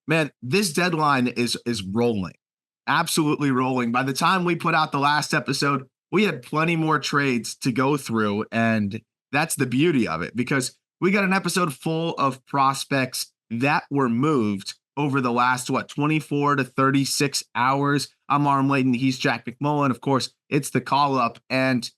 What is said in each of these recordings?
Man, this deadline is rolling, absolutely rolling. By the time we put out the last episode, we had plenty more trades to go through, and that's the beauty of it because we got an episode full of prospects that were moved over the last 24 to 36 hours. I'm Arm Layden, he's Jack McMullen. Of course, it's the call up, and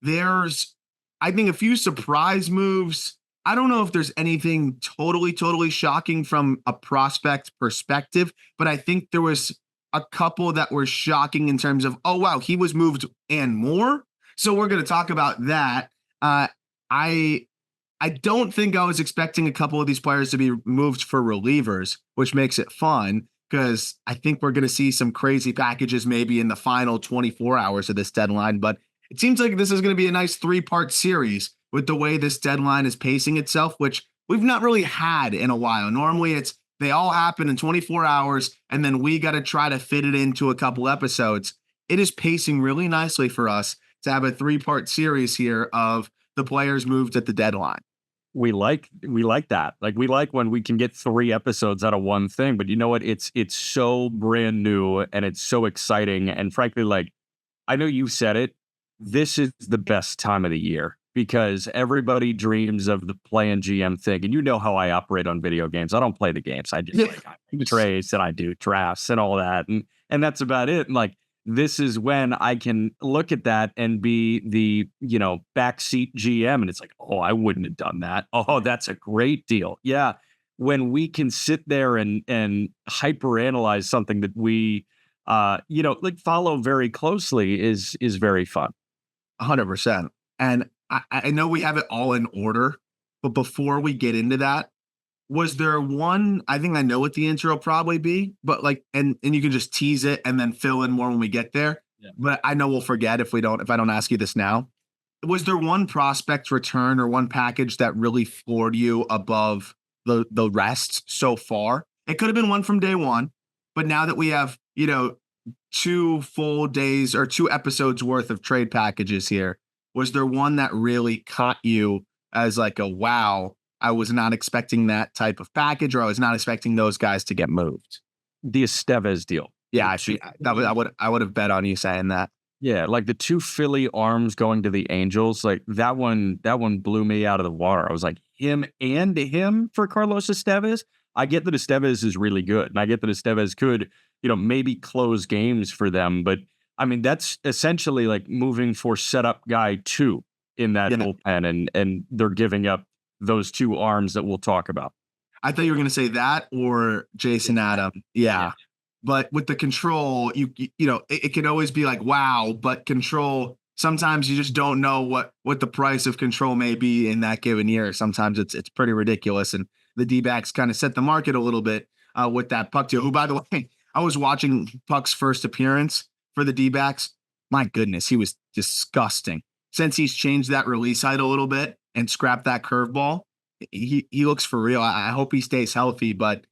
there's, I think, a few surprise moves. I don't know if there's anything totally shocking from a prospect perspective, but I think there was a couple that were shocking in terms of, oh, wow, he was moved and more. So we're going to talk about that. I don't think I was expecting a couple of these players to be moved for relievers, which makes it fun because I think we're going to see some crazy packages maybe in the final 24 hours of this deadline. But it seems like this is going to be a nice 3-part series with the way this deadline is pacing itself, which we've not really had in a while. Normally it's they all happen in 24 hours and then we got to try to fit it into a couple episodes. It is pacing really nicely for us to have a 3-part series here of the players moved at the deadline. We like that. Like, we like when we can get 3 episodes out of one thing, but you know what? It's so brand new and it's so exciting. And frankly, like, I know you said it, this is the best time of the year because everybody dreams of the play and GM thing. And you know how I operate on video games. I don't play the games. I just I do trades and I do drafts and all that. And that's about it. And like, this is when I can look at that and be the, backseat GM. And it's like, oh, I wouldn't have done that. Oh, that's a great deal. Yeah. When we can sit there and hyper analyze something that we, follow very closely is very fun. 100%. And I know we have it all in order, but before we get into that, was there one, I think I know what the intro will probably be, but like, and you can just tease it and then fill in more when we get there. Yeah. But I know we'll forget if I don't ask you this now. Was there one prospect return or one package that really floored you above the rest so far? It could have been one from day one, but now that we have, 2 full days or 2 episodes worth of trade packages here, was there one that really caught you as like a wow? I was not expecting that type of package, or I was not expecting those guys to get moved. The Estevez deal. Yeah, actually, I would have bet on you saying that. Yeah, like the 2 Philly arms going to the Angels, like that one blew me out of the water. I was like, him for Carlos Estevez. I get that Estevez is really good, and I get that Estevez could, maybe close games for them. But I mean, that's essentially like moving for setup guy 2 in that bullpen, and they're giving up those 2 arms that we'll talk about. I thought you were going to say that or Jason Adam. Yeah. But with the control, it can always be like, wow, but control, sometimes you just don't know what the price of control may be in that given year. Sometimes it's pretty ridiculous. And the D-backs kind of set the market a little bit with that Puck deal, who, by the way, I was watching Puck's first appearance for the D-backs. My goodness, he was disgusting. Since he's changed that release height a little bit and scrapped that curveball, he looks for real. I hope he stays healthy, but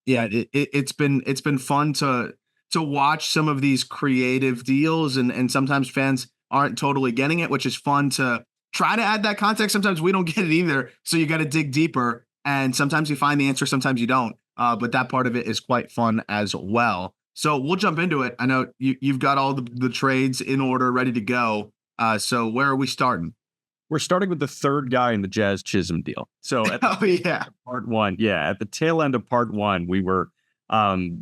it's been fun to watch some of these creative deals, and sometimes fans aren't totally getting it, which is fun to try to add that context. Sometimes we don't get it either, so you got to dig deeper, and sometimes you find the answer, sometimes you don't. But that part of it is quite fun as well. So we'll jump into it. I know you've got all the trades in order, ready to go. So where are we starting? We're starting with the 3rd guy in the Jazz Chisholm deal. So at part 1, at the tail end of part 1, we were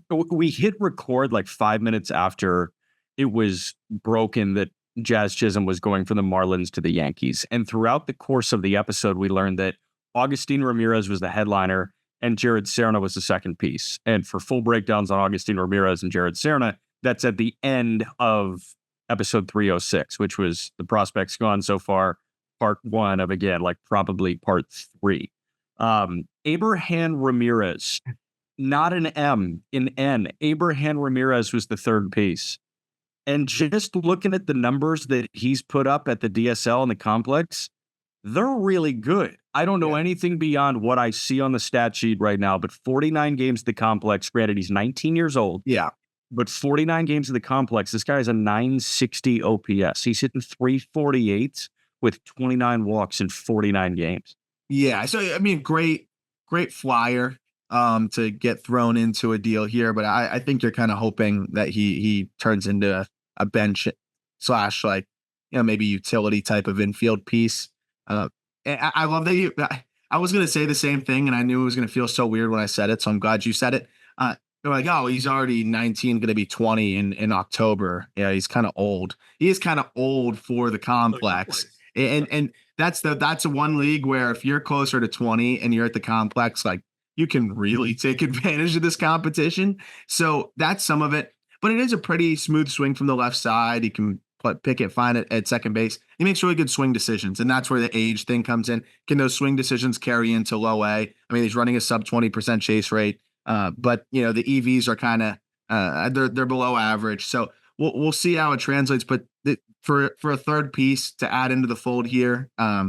we hit record like 5 minutes after it was broken that Jazz Chisholm was going from the Marlins to the Yankees. And throughout the course of the episode, we learned that Agustin Ramirez was the headliner and Jared Serna was the second piece. And for full breakdowns on Agustin Ramirez and Jared Serna, that's at the end of episode 306, which was the prospects gone so far. Part 1 of, again, like probably part 3. Abrahan Ramirez, not an M, an N. Abrahan Ramirez was the 3rd piece. And just looking at the numbers that he's put up at the DSL and the complex, they're really good. I don't know anything beyond what I see on the stat sheet right now, but 49 games at the complex. Granted, he's 19 years old. Yeah. But 49 games at the complex, this guy has a 960 OPS. He's hitting 348 with 29 walks in 49 games. Yeah. So, I mean, great flyer. to get thrown into a deal here, but I think you're kind of hoping that he turns into a bench slash, like, maybe utility type of infield piece. I love that I was gonna say the same thing, and I knew it was gonna feel so weird when I said it, so I'm glad you said it. They're like, oh, he's already 19, gonna be 20 in October. Yeah, he's kind of old. He is kind of old for the complex, and that's a one league where if you're closer to 20 and you're at the complex, like, you can really take advantage of this competition. So that's some of it. But it is a pretty smooth swing from the left side. He can pick it fine at second base. He makes really good swing decisions, and that's where the age thing comes in. Can those swing decisions carry into low A? I mean, he's running a sub 20% chase rate, but the EVs are kind of they're below average. So we'll see how it translates. But for a third piece to add into the fold here, I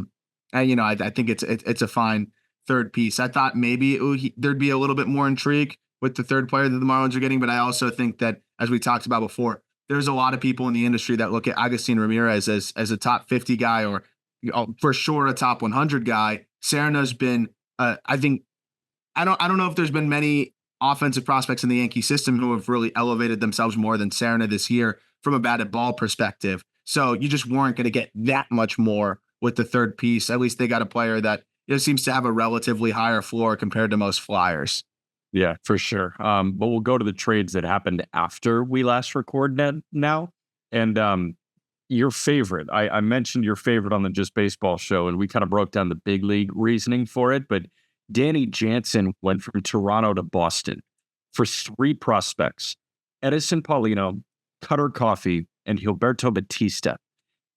think it's a fine third piece. I thought maybe there'd be a little bit more intrigue with the third player that the Marlins are getting, but I also think that, as we talked about before, there's a lot of people in the industry that look at Abrahan Ramirez as a top 50 guy, or for sure a top 100 guy. Serna's been, I think, I don't know if there's been many offensive prospects in the Yankee system who have really elevated themselves more than Serna this year from a batted ball perspective. So you just weren't going to get that much more with the third piece. At least they got a player that seems to have a relatively higher floor compared to most Flyers. Yeah, for sure. But we'll go to the trades that happened after we last recorded now. And your favorite, I mentioned your favorite on the Just Baseball show, and we kind of broke down the big league reasoning for it. But Danny Jansen went from Toronto to Boston for 3 prospects: Eddinson Paulino, Cutter Coffey, and Gilberto Batista.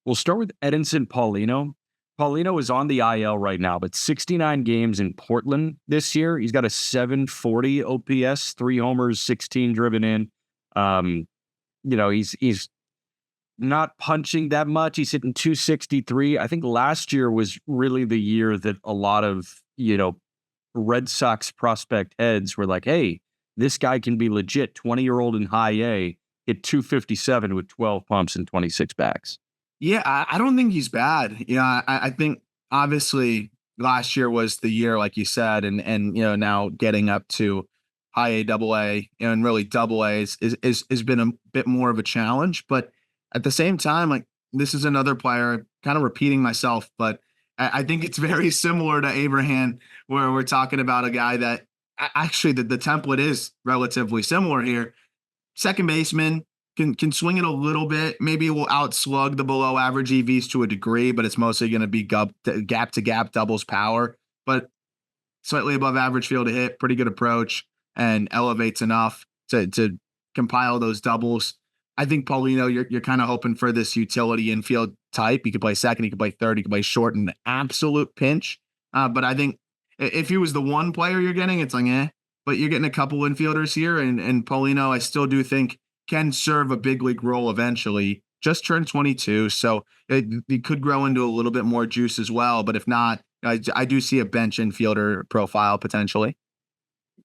We'll start with Eddinson Paulino. Paulino is on the IL right now, but 69 games in Portland this year. He's got a 740 OPS, 3 homers, 16 driven in. He's not punching that much. He's hitting 263. I think last year was really the year that a lot of, Red Sox prospect heads were like, hey, this guy can be legit. 20-year-old in high A, hit 257 with 12 pumps and 26 backs. Yeah, I don't think he's bad. I think obviously last year was the year, like you said, and now getting up to high A, double A, and really double A has been a bit more of a challenge. But at the same time, like, this is another player, kind of repeating myself, but I think it's very similar to Abrahan, where we're talking about a guy that actually the template is relatively similar here. Second baseman. Can swing it a little bit. Maybe it will outslug the below average EVs to a degree, but it's mostly going to be gap to gap doubles power, but slightly above average field to hit, pretty good approach, and elevates enough to compile those doubles. I think Paulino, you're kind of hoping for this utility infield type. He could play second, he could play third, he could play short in an absolute pinch. But I think if he was the one player you're getting, it's like, but you're getting a couple infielders here, and Paulino, I still do think can serve a big league role eventually. Just turned 22, so it could grow into a little bit more juice as well. But if not, I do see a bench infielder profile potentially.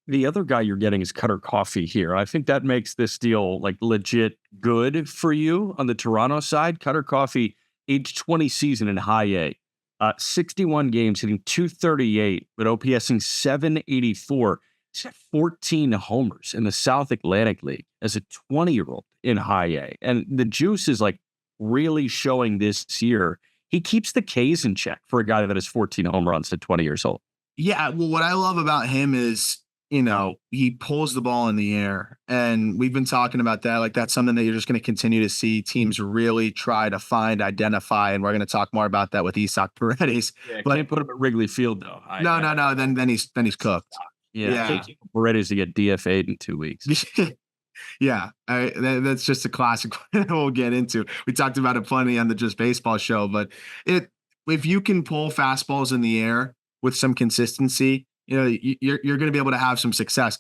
The other guy you're getting is Cutter Coffey here. I think that makes this deal like legit good for you on the Toronto side. Cutter Coffey, age 20 season in high A, 61 games, hitting 238, but OPSing 784. He's got 14 homers in the South Atlantic League as a 20-year-old in high A. And the juice is like really showing this year. He keeps the Ks in check for a guy that has 14 home runs at 20 years old. Yeah, well, what I love about him is, he pulls the ball in the air. And we've been talking about that. Like, that's something that you're just going to continue to see teams really try to find, identify. And we're going to talk more about that with Isaac Paredes. Yeah, but can't put him at Wrigley Field, though. No. Then he's cooked. Yeah. Paredes to get DFA'd in 2 weeks. Yeah, that's just a classic we'll get into. We talked about it plenty on the Just Baseball show, but if you can pull fastballs in the air with some consistency, you're going to be able to have some success.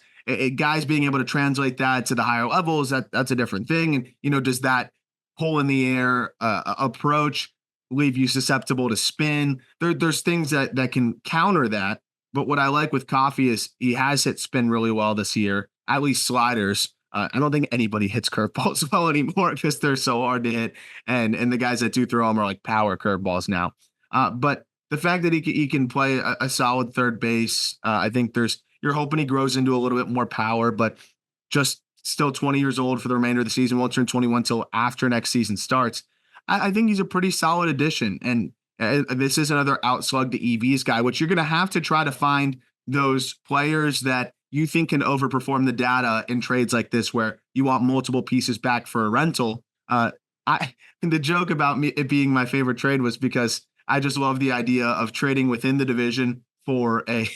Guys being able to translate that to the higher levels, that's a different thing. And does that pull in the air approach leave you susceptible to spin? There's things that can counter that. But what I like with Coffey is he has hit spin really well this year, at least sliders. I don't think anybody hits curveballs well anymore because they're so hard to hit. And the guys that do throw them are like power curveballs now. But the fact that he can play a solid third base, I think You're hoping he grows into a little bit more power, but just still 20 years old for the remainder of the season. Won't turn 21 until after next season starts. I think he's a pretty solid addition. And this is another outslug to EVs guy, which you're going to have to try to find those players that you think can overperform the data in trades like this, where you want multiple pieces back for a rental. The joke about it being my favorite trade was because I just love the idea of trading within the division for a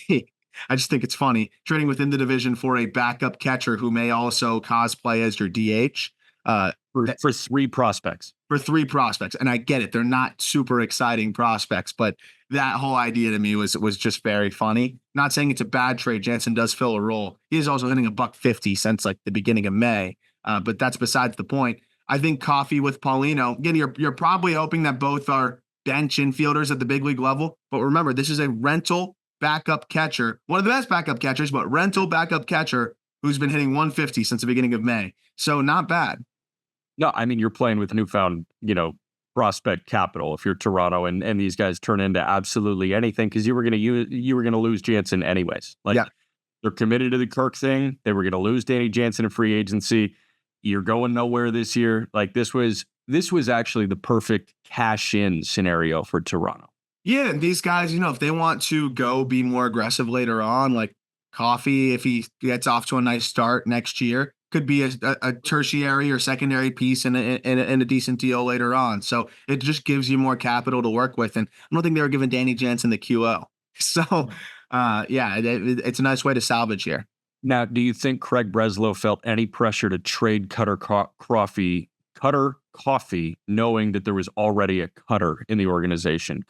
I just think it's funny trading within the division for a backup catcher who may also cosplay as your DH. For three prospects. And I get it. They're not super exciting prospects, but that whole idea to me was just very funny. Not saying it's a bad trade. Jansen does fill a role. He is also hitting $150 since like the beginning of May. But that's besides the point. I think Coffey with Paulino, again, you're probably hoping that both are bench infielders at the big league level. But remember, this is a rental backup catcher, one of the best backup catchers, but rental backup catcher who's been hitting 150 since the beginning of May. So not bad. No, I mean, you're playing with newfound, prospect capital if you're Toronto, and these guys turn into absolutely anything, because you were going to lose Jansen anyways. They're committed to the Kirk thing. They were going to lose Danny Jansen in free agency. You're going nowhere this year. Like this was actually the perfect cash in scenario for Toronto. Yeah, and these guys, if they want to go be more aggressive later on, like Coffey, if he gets off to a nice start next year, could be a tertiary or secondary piece in a decent deal later on. So it just gives you more capital to work with. And I don't think they were giving Danny Jansen the QO. So, it's a nice way to salvage here. Now, do you think Craig Breslow felt any pressure to trade Cutter Coffey, knowing that there was already a Cutter in the organization?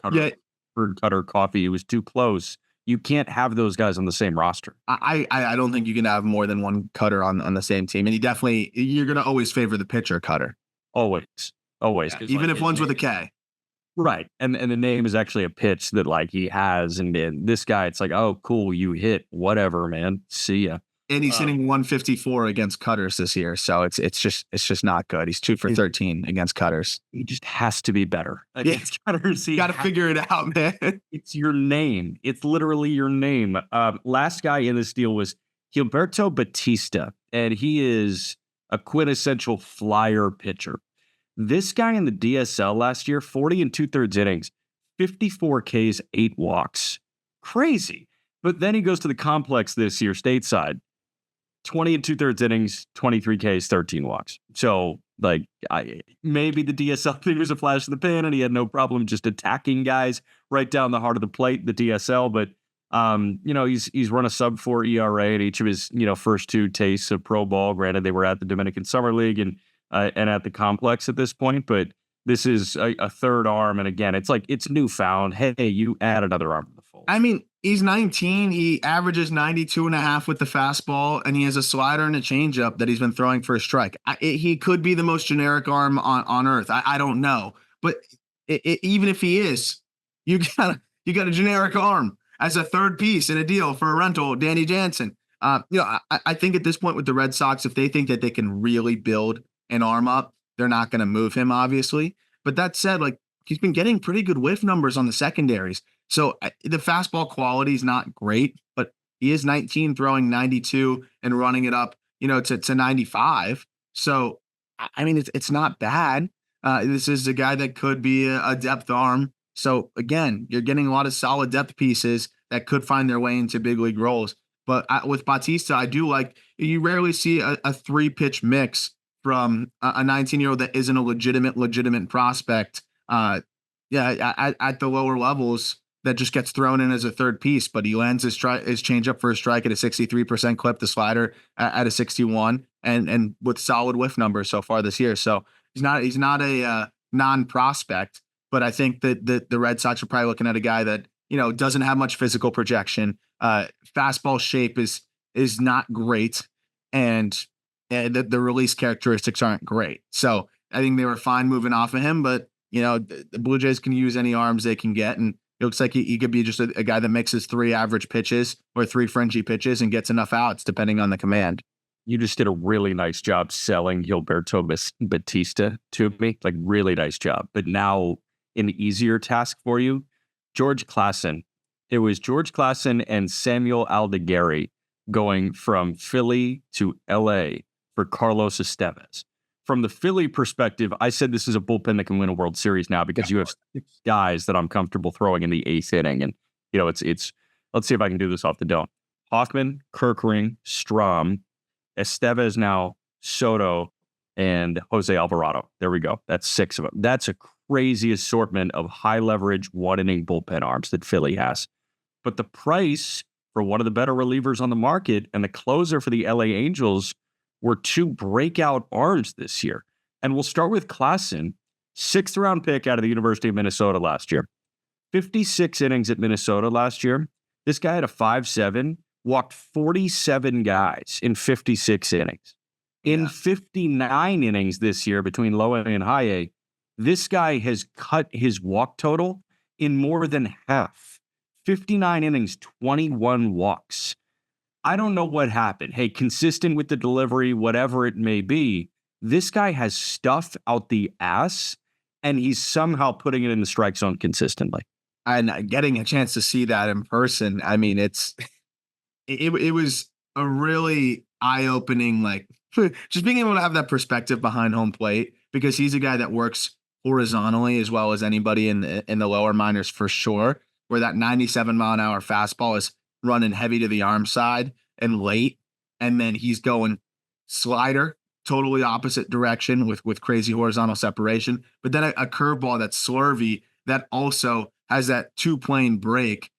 Cutter Coffey, it was too close. You can't have those guys on the same roster. I don't think you can have more than one Cutter on the same team. And you're going to always favor the pitcher Cutter. Always. Yeah, even if one's with a K. Right. And the name is actually a pitch that he has. And this guy, it's like, oh, cool, you hit. Whatever, man. See ya. And he's hitting 154 against cutters this year. So it's just not good. He's 2 for 13 against cutters. He just has to be better against cutters. You got to figure it out, man. It's your name. It's literally your name. Last guy in this deal was Gilberto Batista, and he is a quintessential flyer pitcher. This guy in the DSL last year, 40 2/3 innings, 54 Ks, 8 walks. Crazy. But then he goes to the complex this year, stateside. 20 2/3 innings, 23 Ks, 13 walks. So, maybe the DSL thing was a flash in the pan, and he had no problem just attacking guys right down the heart of the plate, the DSL. But, he's run a sub-4 ERA in each of his, first 2 tastes of pro ball. Granted, they were at the Dominican Summer League and at the complex at this point, but this is a third arm. And again, it's newfound. Hey, you add another arm to the fold. I mean, he's 19. He averages 92.5 with the fastball, and he has a slider and a changeup that he's been throwing for a strike. He could be the most generic arm on earth. I don't know, but even if he is, you got a generic arm as a third piece in a deal for a rental, Danny Jansen. I think at this point with the Red Sox, if they think that they can really build an arm up, they're not going to move him, obviously. But that said, he's been getting pretty good whiff numbers on the secondaries. So the fastball quality is not great, but he is 19, throwing 92 and running it up, to 95. So, I mean, it's not bad. This is a guy that could be a depth arm. So again, you're getting a lot of solid depth pieces that could find their way into big league roles. But with Batista, I do you rarely see a 3-pitch mix from a 19-year-old that isn't a legitimate prospect. At the lower levels, that just gets thrown in as a third piece, but he lands his changeup for a strike at a 63% clip, the slider at a 61, and with solid whiff numbers so far this year. So he's not a non-prospect, but I think that the Red Sox are probably looking at a guy that doesn't have much physical projection. Fastball shape is not great, and the release characteristics aren't great. So I think they were fine moving off of him, but the Blue Jays can use any arms they can get, and it looks like he could be just a guy that mixes 3 average pitches or 3 fringy pitches and gets enough outs depending on the command. You just did a really nice job selling Gilberto Batista to me, really nice job. But now an easier task for you, George Klassen. It was George Klassen and Samuel Aldegheri going from Philly to LA for Carlos Estevez. From the Philly perspective, I said this is a bullpen that can win a World Series now because you have 6 guys that I'm comfortable throwing in the 8th inning. And, it's let's see if I can do this off the dome. Hoffman, Kirkring, Strom, Estevez now, Soto, and Jose Alvarado. There we go. That's 6 of them. That's a crazy assortment of high leverage 1-inning bullpen arms that Philly has. But the price for one of the better relievers on the market and the closer for the LA Angels were 2 breakout arms this year. And we'll start with Klassen, 6th round pick out of the University of Minnesota last year. 56 innings at Minnesota last year. This guy had a 5.7, walked 47 guys in 56 innings. In 59 innings this year between low A and high A, this guy has cut his walk total in more than half. 59 innings, 21 walks. I don't know what happened. Hey, consistent with the delivery, whatever it may be, this guy has stuff out the ass, and he's somehow putting it in the strike zone consistently. And getting a chance to see that in person, I mean, it was a really eye-opening, like, just being able to have that perspective behind home plate, because he's a guy that works horizontally as well as anybody in the lower minors for sure, where that 97-mile-an-hour fastball is running heavy to the arm side and late, and then he's going slider, totally opposite direction with crazy horizontal separation, but then a curveball that's slurvy that also has that 2-plane break.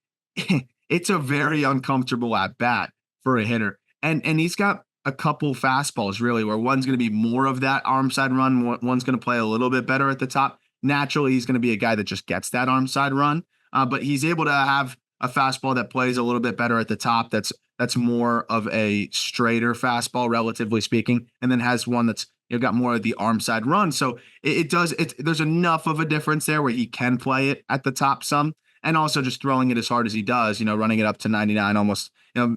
It's a very uncomfortable at bat for a hitter, and he's got a couple fastballs really where one's going to be more of that arm side run, one's going to play a little bit better at the top. Naturally, he's going to be a guy that just gets that arm side run, but he's able to have a fastball that plays a little bit better at the top. That's more of a straighter fastball, relatively speaking, and then has one that's got more of the arm side run. So there's enough of a difference there where he can play it at the top some, and also just throwing it as hard as he does, running it up to 99, almost,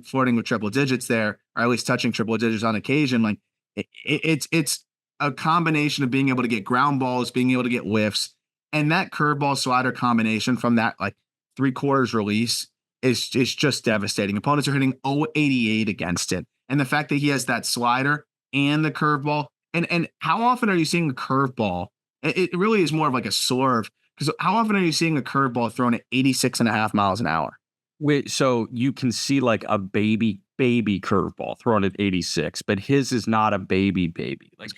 flirting with triple digits there, or at least touching triple digits on occasion. Like it's a combination of being able to get ground balls, being able to get whiffs, and that curveball slider combination from that like 3/4 release is just devastating. Opponents are hitting 0.88 against it. And the fact that he has that slider and the curveball, and how often are you seeing a curveball? It really is more of like a swerve, because how often are you seeing a curveball thrown at 86.5 miles an hour? Wait, so you can see like a baby curveball thrown at 86, but his is not a baby. Like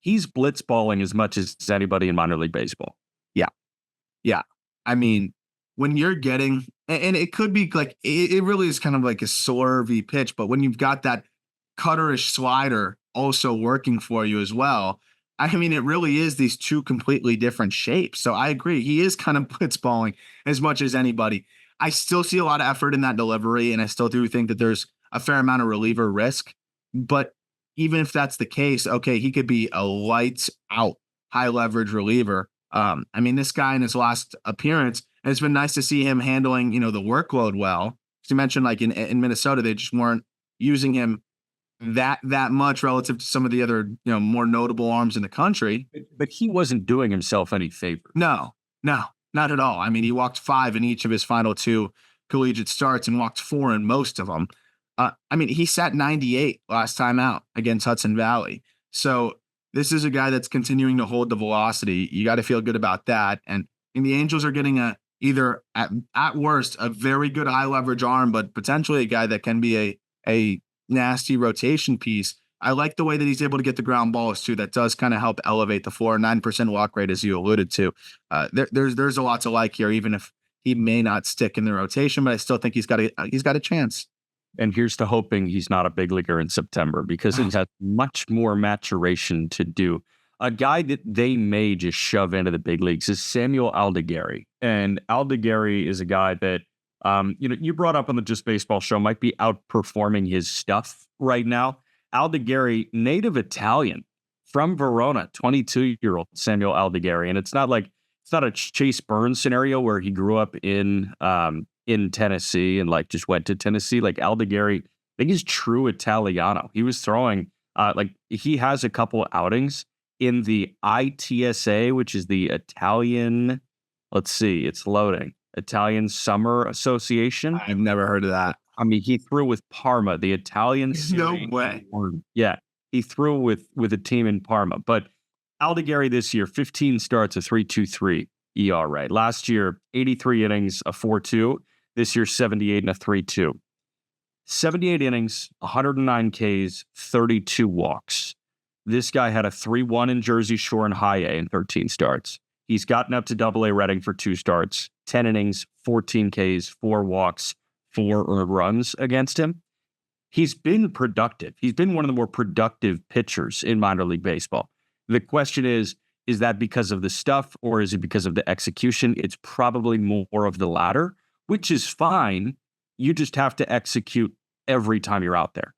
he's blitzballing as much as anybody in minor league baseball. Yeah. I mean, when you're getting, and it could be like, it really is kind of like a swervy pitch, but when you've got that cutterish slider also working for you as well, I mean, it really is these 2 completely different shapes. So I agree. He is kind of blitzballing as much as anybody. I still see a lot of effort in that delivery, and I still do think that there's a fair amount of reliever risk. But even if that's the case, okay, he could be a lights out high leverage reliever. I mean, this guy in his last appearance, and it's been nice to see him handling, the workload well. As you mentioned, like in Minnesota, they just weren't using him that much relative to some of the other, more notable arms in the country. But he wasn't doing himself any favor. No, not at all. I mean, he walked 5 in each of his final 2 collegiate starts and walked 4 in most of them. I mean, he sat 98 last time out against Hudson Valley. So this is a guy that's continuing to hold the velocity. You got to feel good about that. And the Angels are getting either at worst a very good high leverage arm, but potentially a guy that can be a nasty rotation piece. I like the way that he's able to get the ground balls too. That does kind of help elevate the floor. 9% walk rate, as you alluded to. There's a lot to like here, even if he may not stick in the rotation, but I still think he's got a chance. And here's to hoping he's not a big leaguer in September, because he has much more maturation to do. A guy that they may just shove into the big leagues is Samuel Aldegheri. And Aldegheri is a guy that, you brought up on the Just Baseball show, might be outperforming his stuff right now. Aldegheri, native Italian from Verona, 22-year-old Samuel Aldegheri. And it's not a Chase Burns scenario where he grew up in Tennessee and like just went to Tennessee. Like Aldegheri, I think he's true Italiano. He was throwing, he has a couple outings in the ITSA, which is the Italian, let's see, it's loading, Italian Summer Association. I've never heard of that. I mean, he threw with Parma, the Italian No Serie way. Yeah, he threw with a team in Parma. But Aldegheri this year, 15 starts, a 3.23 ERA. Last year, 83 innings, a 4.2. This year, 78 and a 3.2. 78 innings, 109 Ks, 32 walks. This guy had a 3.1 in Jersey Shore and High A in 13 starts. He's gotten up to Double-A Reading for 2 starts, 10 innings, 14 Ks, 4 walks, 4 earned runs against him. He's been productive. He's been one of the more productive pitchers in minor league baseball. The question is that because of the stuff or is it because of the execution? It's probably more of the latter, which is fine. You just have to execute every time you're out there.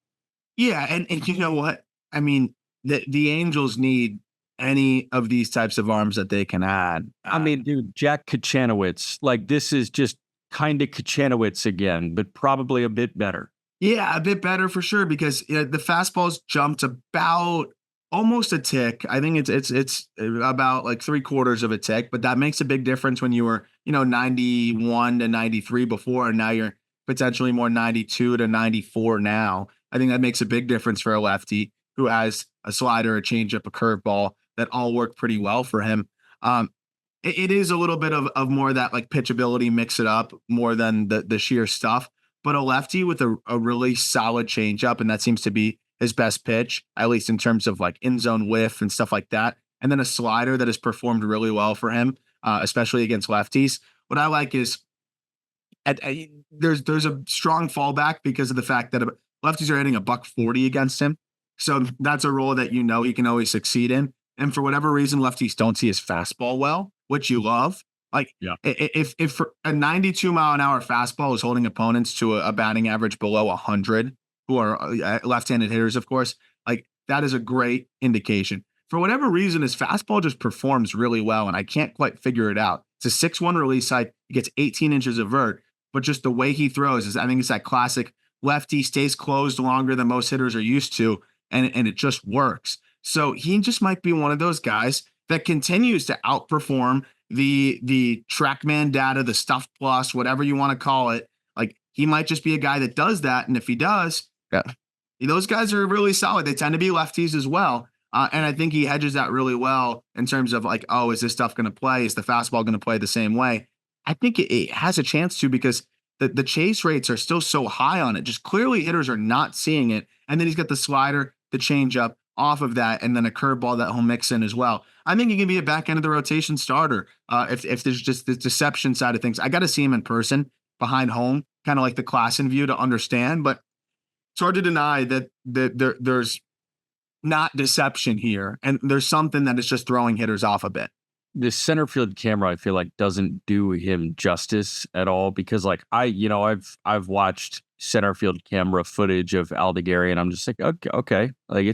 Yeah, and you know what? I mean, the Angels need any of these types of arms that they can add. I mean, dude, Jack Kachanowicz, like this is just kind of Kachanowicz again, but probably a bit better. Yeah, a bit better for sure because the fastball's jumped about almost a tick. I think it's about like 3/4 of a tick, but that makes a big difference when you were 91 to 93 before, and now you're potentially more 92 to 94 now. I think that makes a big difference for a lefty who has a slider, a changeup, a curveball that all work pretty well for him. It is a little bit of more of that like pitchability, mix it up more than the sheer stuff. But a lefty with a really solid changeup, and that seems to be his best pitch, at least in terms of like in zone whiff and stuff like that. And then a slider that has performed really well for him, especially against lefties. What I like is there's a strong fallback because of the fact that lefties are hitting $140 against him. So that's a role that he can always succeed in. And for whatever reason, lefties don't see his fastball well, which you love. Like if a 92 mile an hour fastball is holding opponents to a batting average below 100, who are left-handed hitters, of course, like that is a great indication. For whatever reason, his fastball just performs really well, and I can't quite figure it out. It's a 6.1 release height. He gets 18 inches of vert, but just the way he throws is, I think it's that classic lefty stays closed longer than most hitters are used to, and it just works. So he just might be one of those guys that continues to outperform the TrackMan data, the Stuff Plus, whatever you want to call it. Like he might just be a guy that does that, and if he does, those guys are really solid. They tend to be lefties as well, and I think he hedges that really well in terms of like, oh, is this stuff going to play? Is the fastball going to play the same way? I think it has a chance to because the chase rates are still so high on it. Just clearly hitters are not seeing it, and then he's got the slider, the changeup off of that, and then a curveball that he'll mix in as well. I think he can be a back end of the rotation starter if there's just the deception side of things. I got to see him in person behind home, kind of like the Klassen view to understand, but it's hard to deny that there's not deception here, and there's something that is just throwing hitters off a bit. The center field camera, I feel like, doesn't do him justice at all because, like, I've watched center field camera footage of Aldegheri, and I'm just like, okay, like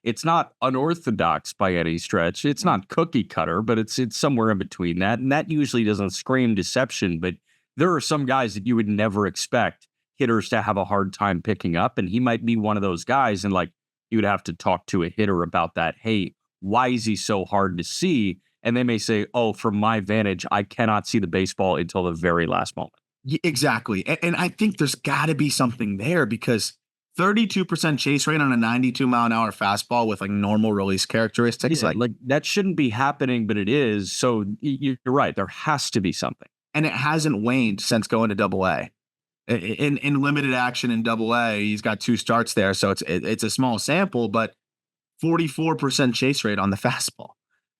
it's not unorthodox by any stretch. It's not cookie cutter, but it's somewhere in between that, and that usually doesn't scream deception. But there are some guys that you would never expect hitters to have a hard time picking up, and he might be one of those guys. And like, you would have to talk to a hitter about that. Hey, why is he so hard to see? And they may say, oh, from my vantage, I cannot see the baseball until the very last moment. Yeah, exactly. And I think there's got to be something there because 32% chase rate on a 92 mile an hour fastball with like normal release characteristics. Yeah, like that shouldn't be happening, but it is. So you're right. There has to be something. And it hasn't waned since going to Double-A. In limited action in Double-A, he's got 2 starts there. So it's a small sample, but 44% chase rate on the fastball.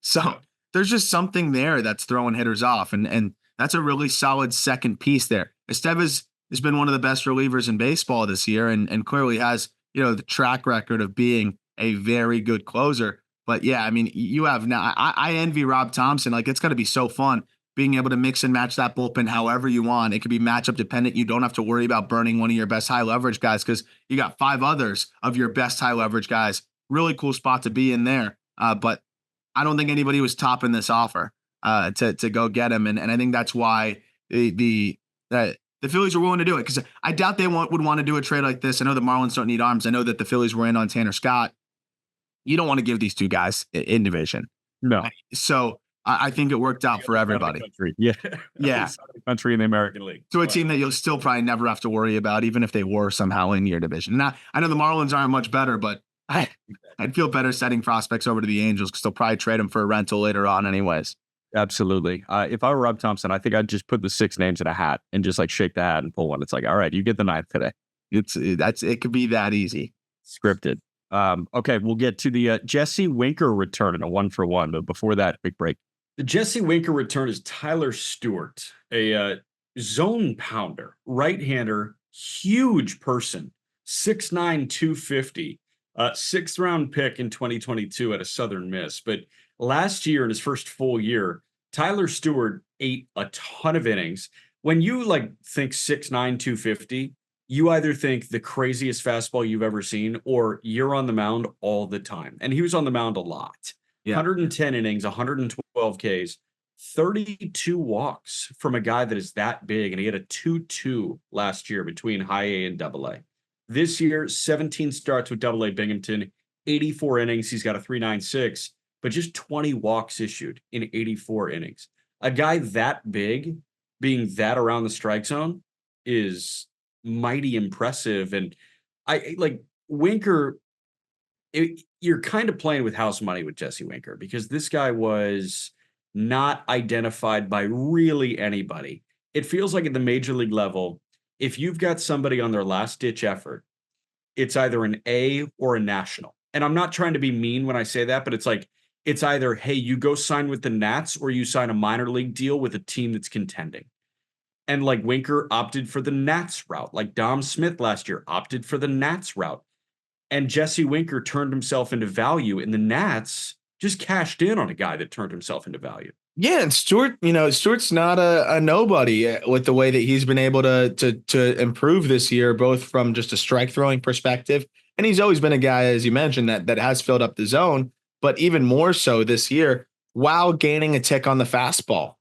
So there's just something there that's throwing hitters off. And that's a really solid second piece there. Estevez has been one of the best relievers in baseball this year and clearly has, the track record of being a very good closer. But yeah, I mean, you have now, I envy Rob Thompson. Like, it's going to be so fun being able to mix and match that bullpen however you want. It could be matchup dependent. You don't have to worry about burning one of your best high leverage guys because you got 5 others of your best high leverage guys. Really cool spot to be in there. But I don't think anybody was topping this offer to go get him. And I think that's why the Phillies were willing to do it because I doubt they would want to do a trade like this. I know the Marlins don't need arms. I know that the Phillies were in on Tanner Scott. You don't want to give these 2 guys in division. No. So I think it worked out for everybody. Yeah. Yeah. Country in the American League. To a team that you'll still probably never have to worry about, even if they were somehow in your division. Now, I know the Marlins aren't much better, but I'd feel better setting prospects over to the Angels because they'll probably trade them for a rental later on anyways. Absolutely. If I were Rob Thompson, I think I'd just put the 6 names in a hat and just like shake the hat and pull one. It's like, all right, you get the 9th today. It could be that easy. Scripted. Okay, we'll get to the Jesse Winker return in a 1-for-1, but before that, quick break. The Jesse Winker return is Tyler Stuart, a zone pounder, right-hander, huge person, 6'9", 250, 6th round pick in 2022 at a Southern Miss. But last year, in his first full year, Tyler Stuart ate a ton of innings. When you think 6'9", 250, you either think the craziest fastball you've ever seen, or you're on the mound all the time. And he was on the mound a lot. Yeah. 110 innings, 112 Ks, 32 walks from a guy that is that big. And he had a 2.2 last year between high A and double A. This year, 17 starts with double A Binghamton, 84 innings. He's got a 3.96, but just 20 walks issued in 84 innings. A guy that big being that around the strike zone is mighty impressive. And Winker, you're kind of playing with house money with Jesse Winker, because this guy was not identified by really anybody. It feels like at the major league level, if you've got somebody on their last ditch effort, it's either an A or a national. And I'm not trying to be mean when I say that, but it's either, hey, you go sign with the Nats, or you sign a minor league deal with a team that's contending. And Winker opted for the Nats route, like Dom Smith last year opted for the Nats route. And Jesse Winker turned himself into value, and the Nats just cashed in on a guy that turned himself into value. Yeah, and Stuart's not a nobody with the way that he's been able to improve this year, both from just a strike throwing perspective, and he's always been a guy, as you mentioned, that has filled up the zone, but even more so this year while gaining a tick on the fastball.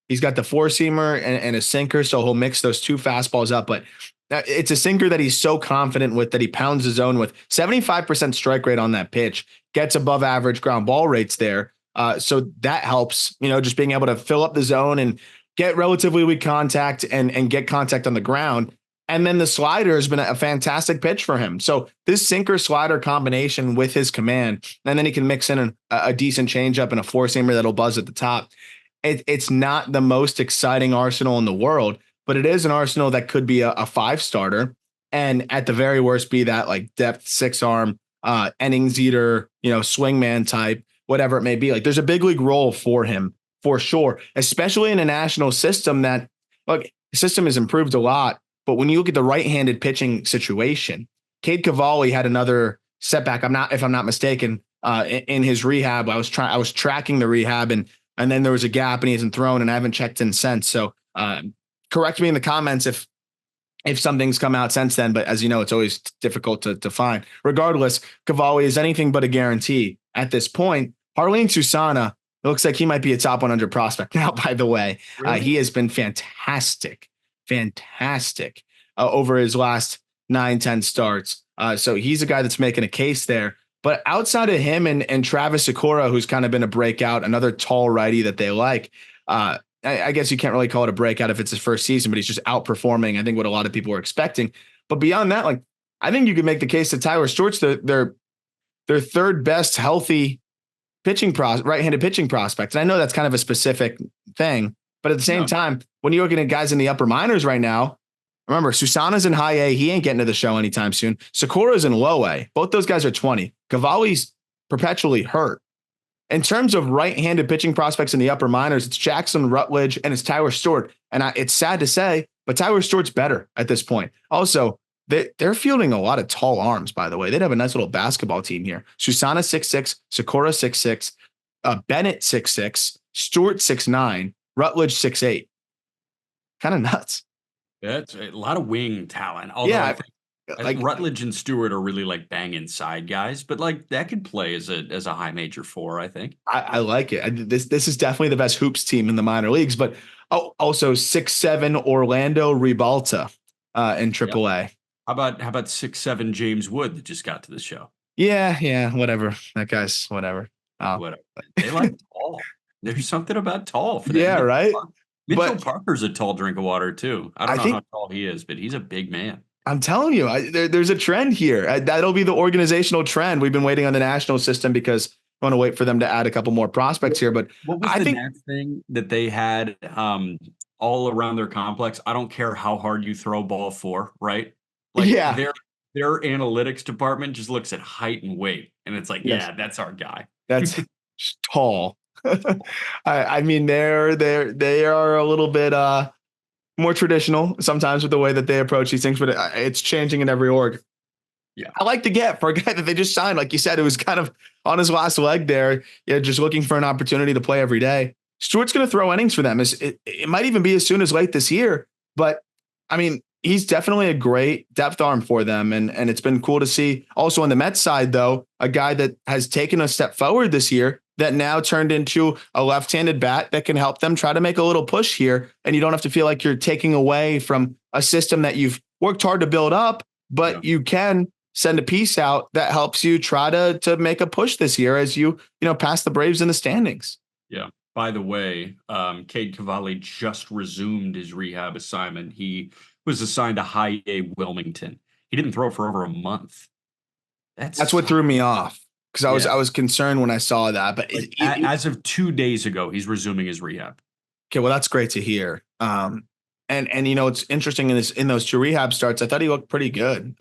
He's got the 4-seamer and a sinker, so he'll mix those 2 fastballs up, but it's a sinker that he's so confident with that he pounds the zone with. 75% strike rate on that pitch, gets above average ground ball rates there. So that helps, just being able to fill up the zone and get relatively weak contact and get contact on the ground. And then the slider has been a fantastic pitch for him. So this sinker slider combination with his command, and then he can mix in a decent changeup and a 4-seamer that'll buzz at the top. It's not the most exciting arsenal in the world, but it is an arsenal that could be a 5-starter, and at the very worst be that depth 6-arm, innings eater, swingman type, whatever it may be. There's a big league role for him for sure, especially in a national system that, the system has improved a lot, but when you look at the right-handed pitching situation, Cade Cavalli had another setback. If I'm not mistaken, in his rehab. I was tracking the rehab, and then there was a gap and he hasn't thrown, and I haven't checked in since. So, correct me in the comments if something's come out since then, but as you know, it's always difficult to find. Regardless, Cavalli is anything but a guarantee at this point. Harleen Susana, it looks like he might be a top 100 prospect now, by the way. Really? He has been fantastic over his last 9-10 starts. So he's a guy that's making a case there. But outside of him and Travis Sakura, who's kind of been a breakout, another tall righty that they like, I guess you can't really call it a breakout if it's his first season, but he's just outperforming, I think, what a lot of people were expecting. But beyond that, I think you could make the case that Tyler Stuart's their 3rd best healthy right-handed pitching prospect. And I know that's kind of a specific thing, but at the same time, when you're looking at guys in the upper minors right now, remember, Susana's in high A. He ain't getting to the show anytime soon. Sakura's in low A. Both those guys are 20. Cavalli's perpetually hurt. In terms of right-handed pitching prospects in the upper minors, it's Jackson Rutledge and it's Tyler Stuart. And it's sad to say, but Tyler Stuart's better at this point. Also, they're fielding a lot of tall arms, by the way. They'd have a nice little basketball team here. Susana 6'6", Sakura 6'6", Bennett 6'6", Stuart 6'9", Rutledge 6'8". Kind of nuts. That's a lot of wing talent. Although I think Rutledge and Stewart are really bang inside guys, but that could play as a high major 4, I think. I like it. This is definitely the best hoops team in the minor leagues, but also 6'7" Orlando Ribalta in AAA. Yep. How about 6'7" James Wood that just got to the show? Yeah, whatever. That guy's whatever. Whatever. They like tall. There's something about tall for that. Yeah, right. Mitchell But Parker's a tall drink of water too. I don't I know think how tall he is, but he's a big man. I'm telling you, there's a trend here. That'll be the organizational trend. We've been waiting on the national system because I want to wait for them to add a couple more prospects here. But What was I the think, Nats thing that they had all around their complex? I don't care how hard you throw ball four, right? Like yeah, their analytics department just looks at height and weight, and it's like, yes, yeah, that's our guy. that's tall. I mean, they are a little bit more traditional sometimes with the way that they approach these things, but it's changing in every org. Yeah. I like to get for a guy that they just signed, like you said, it was kind of on his last leg there. Yeah, just looking for an opportunity to play every day. Stuart's going to throw innings for them. It might even be as soon as late this year, but I mean, he's definitely a great depth arm for them. And it's been cool to see also on the Mets side, though, a guy that has taken a step forward this year that now turned into a left-handed bat that can help them try to make a little push here. And you don't have to feel like you're taking away from a system that you've worked hard to build up, but you can send a piece out that helps you try to make a push this year as you pass the Braves in the standings. Yeah. By the way, Cade Cavalli just resumed his rehab assignment. He was assigned to High A Wilmington. He didn't throw for over a month. That's what threw me off because I was concerned when I saw that. But like, as of 2 days ago, he's resuming his rehab. Okay, well, that's great to hear. And it's interesting in those 2 rehab starts. I thought he looked pretty good.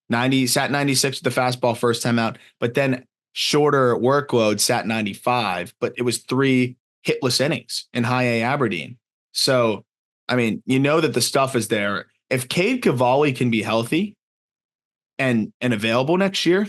96 with the fastball first time out, but then shorter workload sat 95, but it was 3 hitless innings in High A Aberdeen. So, I mean, that the stuff is there. If Cade Cavalli can be healthy and available next year,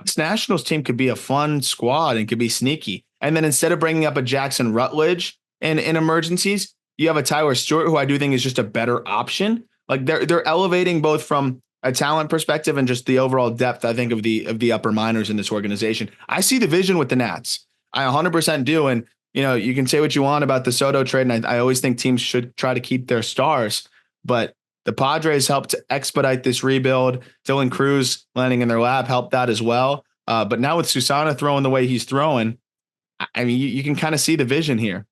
this Nationals team could be a fun squad and could be sneaky. And then instead of bringing up a Jackson Rutledge in emergencies, you have a Tyler Stuart, who I do think is just a better option. Like they're elevating both from a talent perspective and just the overall depth, I think, of the upper minors in this organization. I see the vision with the Nats. I 100% do. And, you can say what you want about the Soto trade. And I always think teams should try to keep their stars, but the Padres helped to expedite this rebuild. Dylan Cruz landing in their lap helped that as well. But now with Susana throwing the way he's throwing, I mean, you can kind of see the vision here.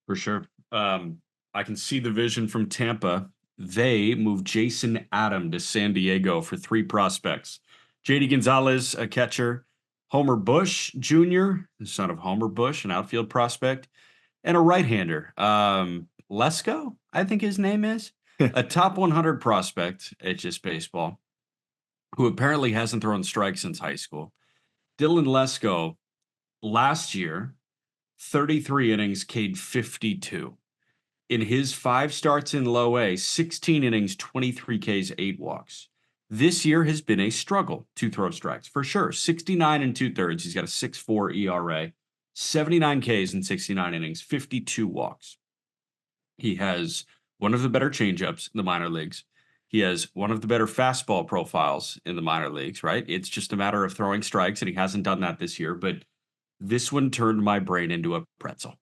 For sure. I can see the vision from Tampa. They moved Jason Adam to San Diego for 3 prospects. JD Gonzalez, a catcher. Homer Bush Jr., the son of Homer Bush, an outfield prospect. And a right-hander. Lesko, I think his name is. A top 100 prospect at just baseball, who apparently hasn't thrown strikes since high school. Dylan Lesko, last year, 33 innings, K'd 52. In his 5 starts in low A, 16 innings, 23 Ks, 8 walks. This year has been a struggle to throw strikes, for sure. 69 and 2/3. He's got a 6.4 ERA, 79 Ks in 69 innings, 52 walks. He has one of the better changeups in the minor leagues. He has one of the better fastball profiles in the minor leagues, right? It's just a matter of throwing strikes, and he hasn't done that this year, but this one turned my brain into a pretzel.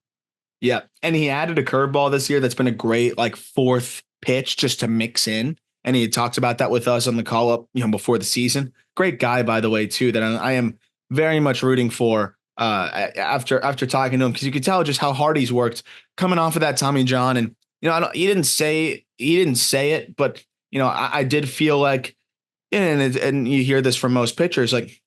Yeah, and he added a curveball this year that's been a great 4th pitch just to mix in, and he talks about that with us on the call up, before the season. Great guy, by the way, too, that I am very much rooting for after talking to him, because you could tell just how hard he's worked coming off of that Tommy John. And he didn't say it, but I did feel like, and you hear this from most pitchers, like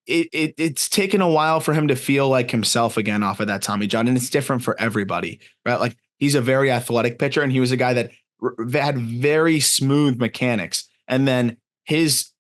it's taken a while for him to feel like himself again off of that Tommy John, and it's different for everybody, right? Like he's a very athletic pitcher, and he was a guy that had very smooth mechanics, and then his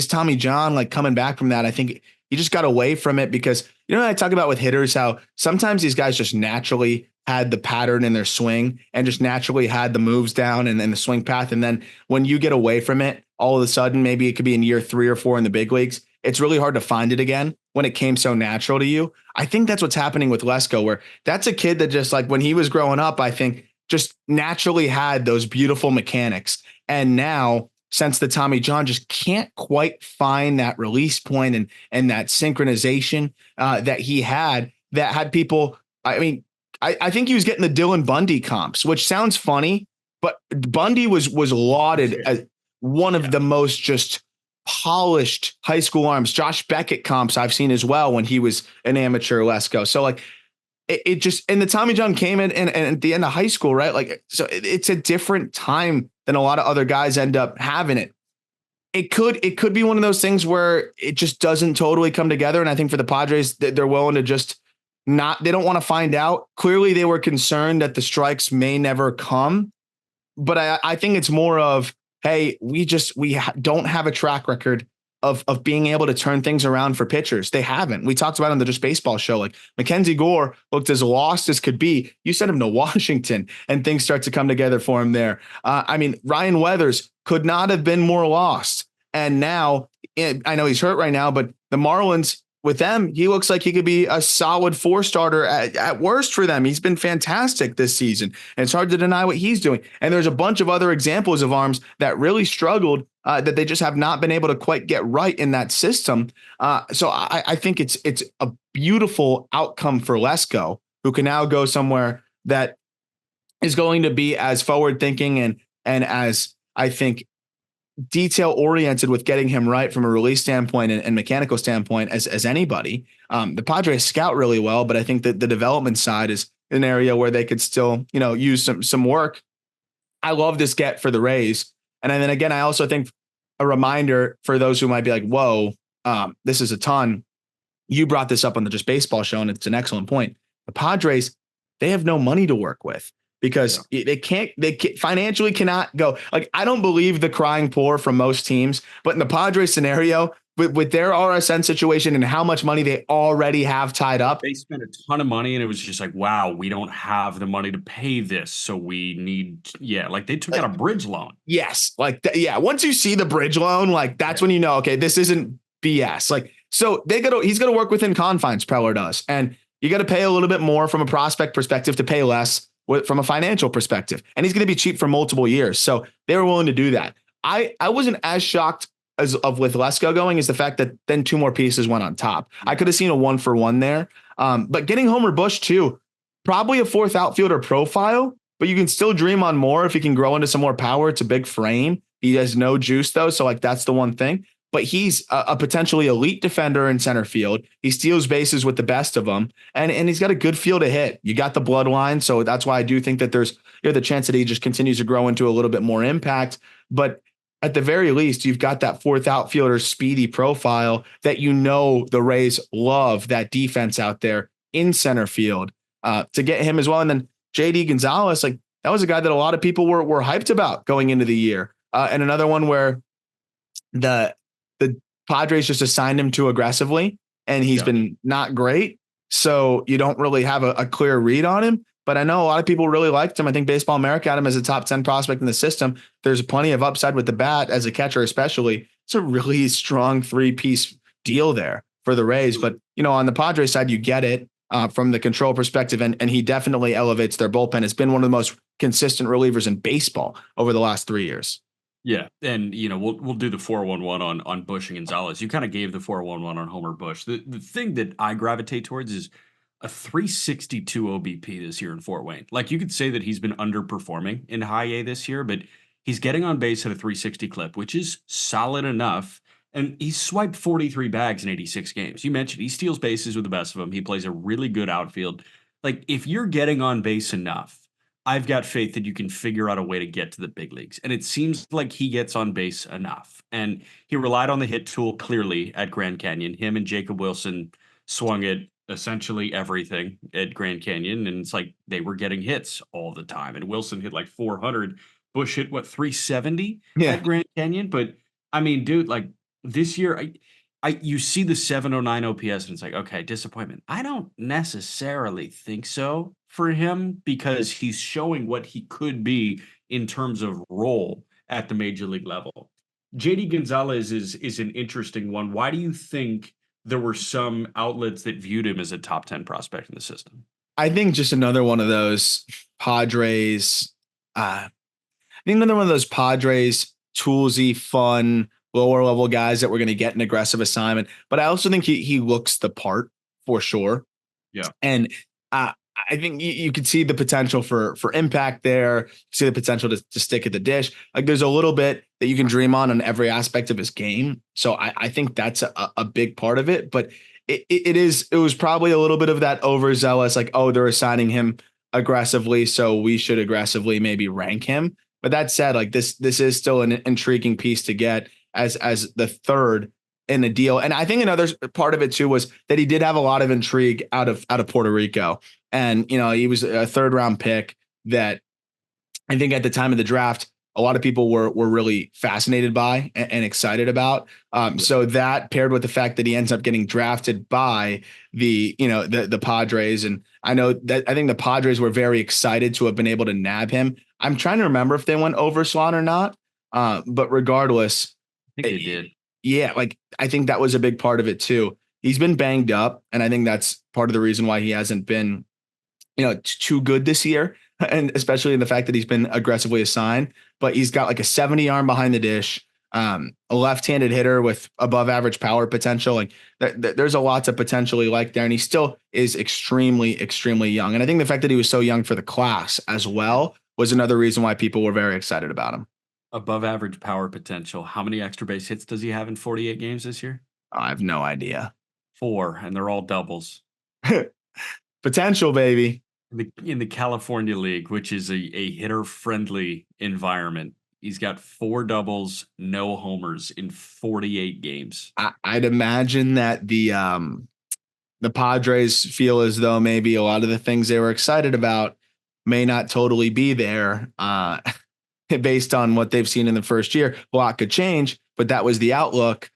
Tommy John, coming back from that, I think he just got away from it because I talk about with hitters how sometimes these guys just naturally had the pattern in their swing and just naturally had the moves down and the swing path, and then when you get away from it, all of a sudden, maybe it could be in year 3 or 4 in the big leagues, it's really hard to find it again when it came so natural to you. I think that's what's happening with Lesko, where that's a kid that just when he was growing up, I think just naturally had those beautiful mechanics. And now since the Tommy John, just can't quite find that release point and that synchronization that he had that had people. I mean, I think he was getting the Dylan Bundy comps, which sounds funny, but Bundy was lauded as one of the most just polished high school arms. Josh Beckett comps I've seen as well when he was an amateur Lesko. So it just, and the Tommy John came in and at the end of high school, right? Like, so it's a different time than a lot of other guys end up having it. It could be one of those things where it just doesn't totally come together. And I think for the Padres, they're willing to just they don't want to find out. Clearly they were concerned that the strikes may never come, but I think it's more of, hey, we don't have a track record of being able to turn things around for pitchers. They haven't. We talked about it on the Just Baseball show. Like Mackenzie Gore looked as lost as could be. You sent him to Washington and things start to come together for him there. I mean, Ryan Weathers could not have been more lost. And now I know he's hurt right now, but the Marlins with them, he looks like he could be a solid 4-starter at worst for them. He's been fantastic this season, and it's hard to deny what he's doing. And there's a bunch of other examples of arms that really struggled that they just have not been able to quite get right in that system. So I think it's a beautiful outcome for Lesko, who can now go somewhere that is going to be as forward thinking and as, I think, detail oriented with getting him right from a release standpoint and mechanical standpoint as anybody. The Padres scout really well, but I think that the development side is an area where they could still, use some work. I love this get for the Rays. And then again, I also think a reminder for those who might be like, whoa, this is a ton. You brought this up on the Just Baseball show, and it's an excellent point. The Padres, they have no money to work with, because they financially cannot go. Like, I don't believe the crying poor from most teams, but in the Padres scenario, with their RSN situation and how much money they already have tied up, they spent a ton of money, and it was just like, wow, we don't have the money to pay this. So we need, like they took out a bridge loan. Yes. Like, once you see the bridge loan, like that's when you know, okay, this isn't BS. Like, so he's going to work within confines, Preller does. And you got to pay a little bit more from a prospect perspective to pay less from a financial perspective. And he's going to be cheap for multiple years. So they were willing to do that. I wasn't as shocked with Lesko going as the fact that then 2 more pieces went on top. I could have seen a 1-for-1 there. But getting Homer Bush too, probably a 4th outfielder profile, but you can still dream on more if he can grow into some more power. It's a big frame. He has no juice though. So like, that's the one thing. But he's a potentially elite defender in center field. He steals bases with the best of them, and he's got a good feel to hit. You got the bloodline, so that's why I do think that there's the chance that he just continues to grow into a little bit more impact. But at the very least, you've got that 4th outfielder speedy profile that the Rays love that defense out there in center field to get him as well. And then JD Gonzalez, like that was a guy that a lot of people were hyped about going into the year, and another one where the Padres just assigned him too aggressively, and he's been not great. So you don't really have a clear read on him. But I know a lot of people really liked him. I think Baseball America had him as a top 10 prospect in the system. There's plenty of upside with the bat as a catcher, especially. It's a really strong 3-piece deal there for the Rays. But, on the Padres side, you get it from the control perspective. And he definitely elevates their bullpen. It's been one of the most consistent relievers in baseball over the last 3 years. Yeah, and we'll do the 4-1-1 on Bush and Gonzalez. You kind of gave the 4-1-1 on Homer Bush. The thing that I gravitate towards is a 362 OBP this year in Fort Wayne. Like, you could say that he's been underperforming in high A this year, but he's getting on base at a 360 clip, which is solid enough. And he's swiped 43 bags in 86 games. You mentioned he steals bases with the best of them. He plays a really good outfield. Like, if you're getting on base enough, I've got faith that you can figure out a way to get to the big leagues. And it seems like he gets on base enough. And he relied on the hit tool clearly at Grand Canyon. Him and Jacob Wilson swung at essentially everything at Grand Canyon. And it's like they were getting hits all the time. And Wilson hit like 400. Bush hit, 370 at Grand Canyon? But, I mean, dude, like this year, you see the 709 OPS and it's like, okay, disappointment. I don't necessarily think so for him, because he's showing what he could be in terms of role at the major league level. JD Gonzalez is an interesting one. Why do you think there were some outlets that viewed him as a top 10 prospect in the system? I think just another one of those Padres, toolsy, fun, lower level guys that we're going to get an aggressive assignment. But I also think he looks the part for sure. Yeah. And I think you could see the potential for impact there. You see the potential to stick at the dish. Like, there's a little bit that you can dream on every aspect of his game. So I think that's a big part of it. But it was probably a little bit of that overzealous, like, oh, they're assigning him aggressively, so we should aggressively maybe rank him. But that said, like this is still an intriguing piece to get as the third in the deal. And I think another part of it too was that he did have a lot of intrigue out of Puerto Rico. And, he was a 3rd round pick that I think at the time of the draft, a lot of people were really fascinated by and excited about. So that paired with the fact that he ends up getting drafted by the Padres. And I know that I think the Padres were very excited to have been able to nab him. I'm trying to remember if they went overslot or not. But regardless, I think they did. Yeah, like I think that was a big part of it too. He's been banged up, and I think that's part of the reason why he hasn't been, too good this year, and especially in the fact that he's been aggressively assigned. But he's got like a 70 arm behind the dish, a left-handed hitter with above average power potential. Like there's a lot to potentially like there, and he still is extremely, extremely young. And I think the fact that he was so young for the class as well was another reason why people were very excited about him. Above average power potential. How many extra base hits does he have in 48 games this year? I have no idea. 4, and they're all doubles. Potential, baby. In the California League, which is a hitter-friendly environment, he's got 4 doubles, no homers in 48 games. I'd imagine that the Padres feel as though maybe a lot of the things they were excited about may not totally be there. Based on what they've seen in the first year. A lot could change, but that was the outlook.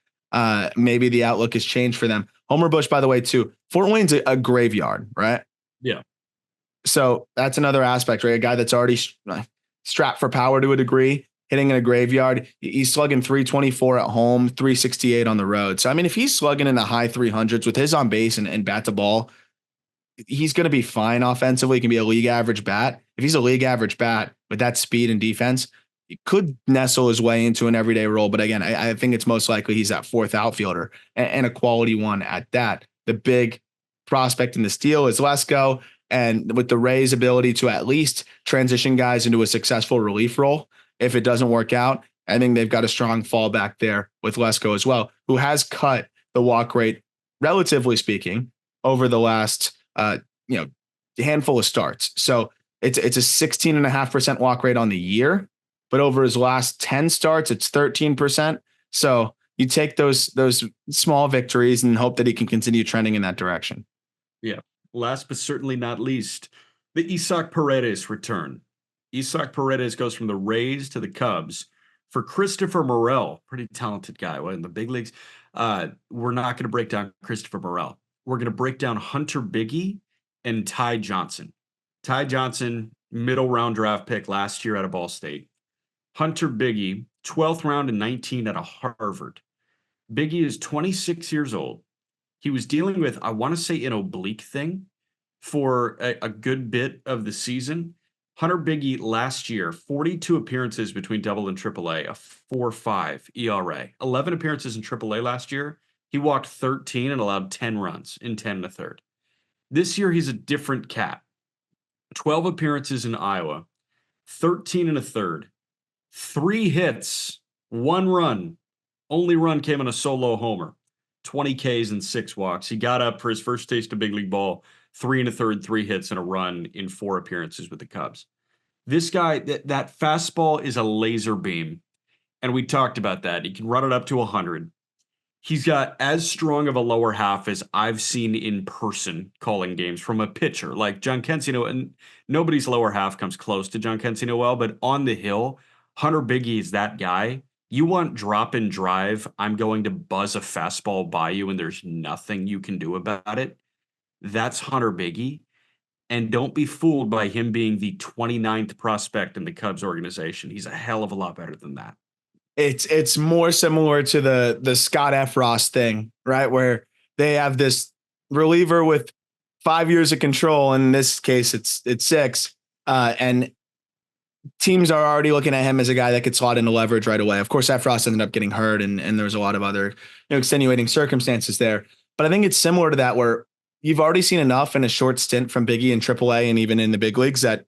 Maybe the outlook has changed for them. Homer Bush, by the way, too. Fort Wayne's a graveyard, right? Yeah. So that's another aspect, right? A guy that's already strapped for power to a degree, hitting in a graveyard. He's slugging 324 at home, 368 on the road. So, I mean, if he's slugging in the high 300s with his on base and bat to ball, he's going to be fine offensively. He can be a league average bat. If he's a league average bat with that speed and defense, he could nestle his way into an everyday role. But again, I think it's most likely he's that 4th outfielder and a quality one at that. The big prospect in this deal is Lesko. And with the Rays' ability to at least transition guys into a successful relief role, if it doesn't work out, I think they've got a strong fallback there with Lesko as well, who has cut the walk rate, relatively speaking, over the last handful of starts. So it's a 16.5% walk rate on the year, but over his last 10 starts, it's 13%. So you take those small victories and hope that he can continue trending in that direction. Yeah. Last but certainly not least, the Isaac Paredes return. Isaac Paredes goes from the Rays to the Cubs for Christopher Morel, pretty talented guy in the big leagues. We're not going to break down Christopher Morel. We're going to break down Hunter Bigge and Ty Johnson. Ty Johnson, middle round draft pick last year out of Ball State. Hunter Bigge, 12th round in 19 out of Harvard. Bigge is 26 years old. He was dealing with, I want to say, an oblique thing for a good bit of the season. Hunter Bigge last year, 42 appearances between Double and Triple-A, a 4.5 ERA. 11 appearances in Triple-A last year. He walked 13 and allowed 10 runs in 10 1/3. This year, he's a different cat. 12 appearances in Iowa, 13 1/3, 3 hits, 1 run. Only run came on a solo homer. 20 Ks and 6 walks. He got up for his first taste of big league ball, 3 1/3, 3 hits and a run in 4 appearances with the Cubs. This guy, that fastball is a laser beam. And we talked about that. He can run it up to 100. He's got as strong of a lower half as I've seen in person calling games from a pitcher like Giancarlo Stanton. And nobody's lower half comes close to Giancarlo Stanton, but on the hill, Hunter Bigge is that guy. You want drop and drive, I'm going to buzz a fastball by you and there's nothing you can do about it. That's Hunter Bigge. And don't be fooled by him being the 29th prospect in the Cubs organization. He's a hell of a lot better than that. It's more similar to the Scott Efros thing, right? Where they have this reliever with 5 years of control. In this case, it's 6. And teams are already looking at him as a guy that could slot into leverage right away. Of course, Efros ended up getting hurt and there was a lot of other extenuating circumstances there. But I think it's similar to that where you've already seen enough in a short stint from Bigge in AAA and even in the big leagues that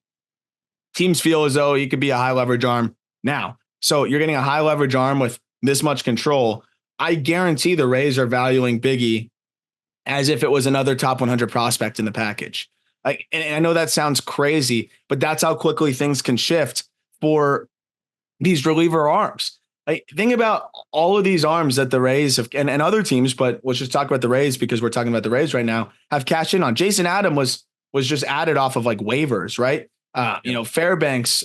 teams feel as though he could be a high leverage arm now. So you're getting a high leverage arm with this much control. I guarantee the Rays are valuing Bigge as if it was another top 100 prospect in the package. Like, and I know that sounds crazy, but that's how quickly things can shift for these reliever arms. Like, think about all of these arms that the Rays have, and other teams, but let's just talk about the Rays because we're talking about the Rays right now, have cashed in on. Jason Adam was just added off of like waivers, right? Fairbanks,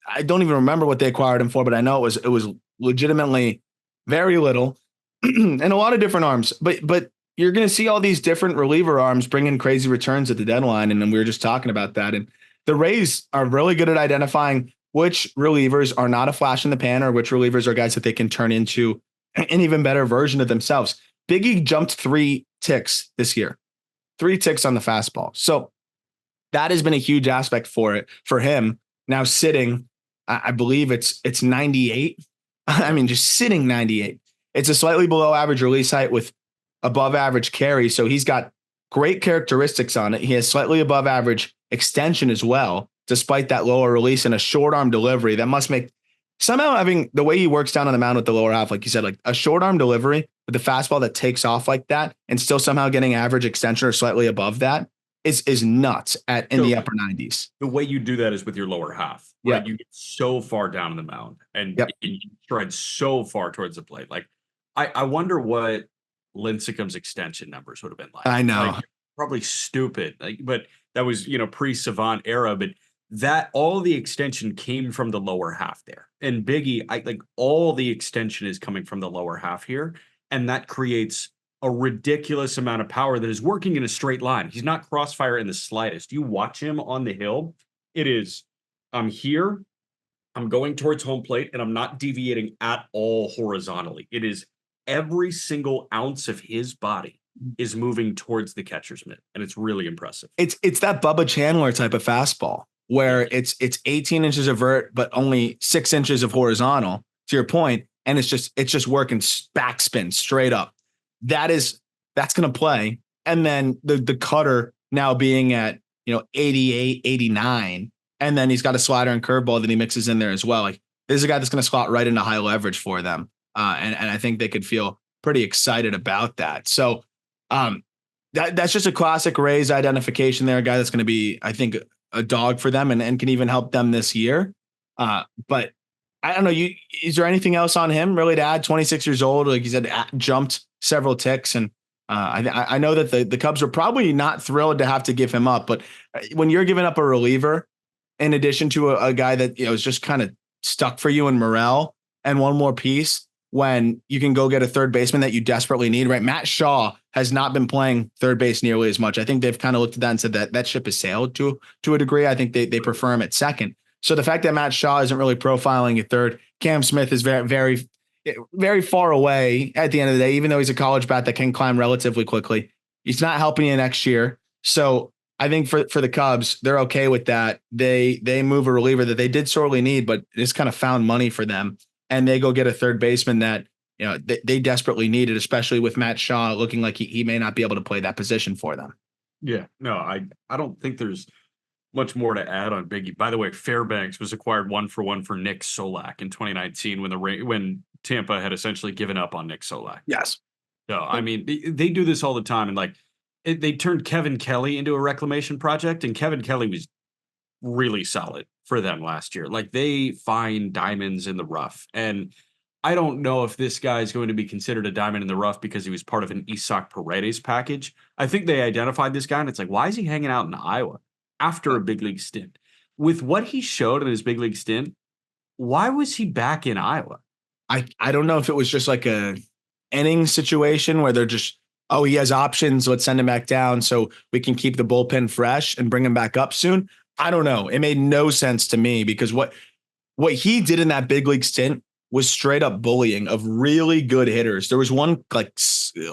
I don't even remember what they acquired him for, but I know it was legitimately very little and a lot of different arms, but you're going to see all these different reliever arms bring in crazy returns at the deadline. And then we were just talking about that. And the Rays are really good at identifying which relievers are not a flash in the pan or which relievers are guys that they can turn into an even better version of themselves. Bigge jumped 3 ticks this year, 3 ticks on the fastball. So that has been a huge aspect for him. Now sitting, I believe it's 98. I mean, just sitting 98. It's a slightly below average release height with above average carry. So he's got great characteristics on it. He has slightly above average extension as well, despite that lower release and a short arm delivery. That must make somehow having the way he works down on the mound with the lower half, like you said, like a short arm delivery with the fastball that takes off like that and still somehow getting average extension or slightly above that is nuts in the upper 90s. The way you do that is with your lower half. Right? Yeah. You get so far down on the mound and you stride so far towards the plate. Like, I wonder what Lincecum's extension numbers would have been like. I know. Like, probably stupid. Like, but that was, pre-Savant era, but that all the extension came from the lower half there. And Bigge, all the extension is coming from the lower half here. And that creates a ridiculous amount of power that is working in a straight line. He's not crossfire in the slightest. You watch him on the hill. It is, I'm here, I'm going towards home plate, and I'm not deviating at all horizontally. It is every single ounce of his body is moving towards the catcher's mitt, and it's really impressive. It's that Bubba Chandler type of fastball where it's 18 inches of vert, but only 6 inches of horizontal, to your point, and it's just working backspin straight up. That's going to play. And then the cutter now being at 88, 89, and then he's got a slider and curveball that he mixes in there as well. Like, this is a guy that's going to slot right into high leverage for them. And I think they could feel pretty excited about that. So that's just a classic Rays identification there. A guy that's going to be, I think, a dog for them and can even help them this year. But I don't know. Is there anything else on him really to add? 26 years old, like you said, jumped several ticks. And I know that the Cubs were probably not thrilled to have to give him up. But when you're giving up a reliever, in addition to a guy that is just kind of stuck for you in Morel and one more piece, when you can go get a third baseman that you desperately need, right? Matt Shaw has not been playing third base nearly as much. I think they've kind of looked at that and said that ship has sailed to a degree. I think they prefer him at second. So the fact that Matt Shaw isn't really profiling at third, Cam Smith is very, very, very far away at the end of the day, even though he's a college bat that can climb relatively quickly. He's not helping you next year. So I think for the Cubs, they're okay with that. They move a reliever that they did sorely need, but it's kind of found money for them. And they go get a third baseman that they desperately needed, especially with Matt Shaw looking like he may not be able to play that position for them. Yeah, no, I don't think there's much more to add on Bigge. By the way, Fairbanks was acquired 1-for-1 for Nick Solak in 2019 when Tampa had essentially given up on Nick Solak. Yes. So I mean, they do this all the time, and they turned Kevin Kelly into a reclamation project, and Kevin Kelly was really solid for them last year. Like, they find diamonds in the rough. And I don't know if this guy is going to be considered a diamond in the rough because he was part of an Isaac Paredes package. I think they identified this guy, and it's like, why is he hanging out in Iowa after a big league stint? With what he showed in his big league stint, why was he back in Iowa? I don't know if it was just like a inning situation where they're just, oh, he has options, let's send him back down so we can keep the bullpen fresh and bring him back up soon. I don't know. It made no sense to me because what he did in that big league stint was straight up bullying of really good hitters. There was one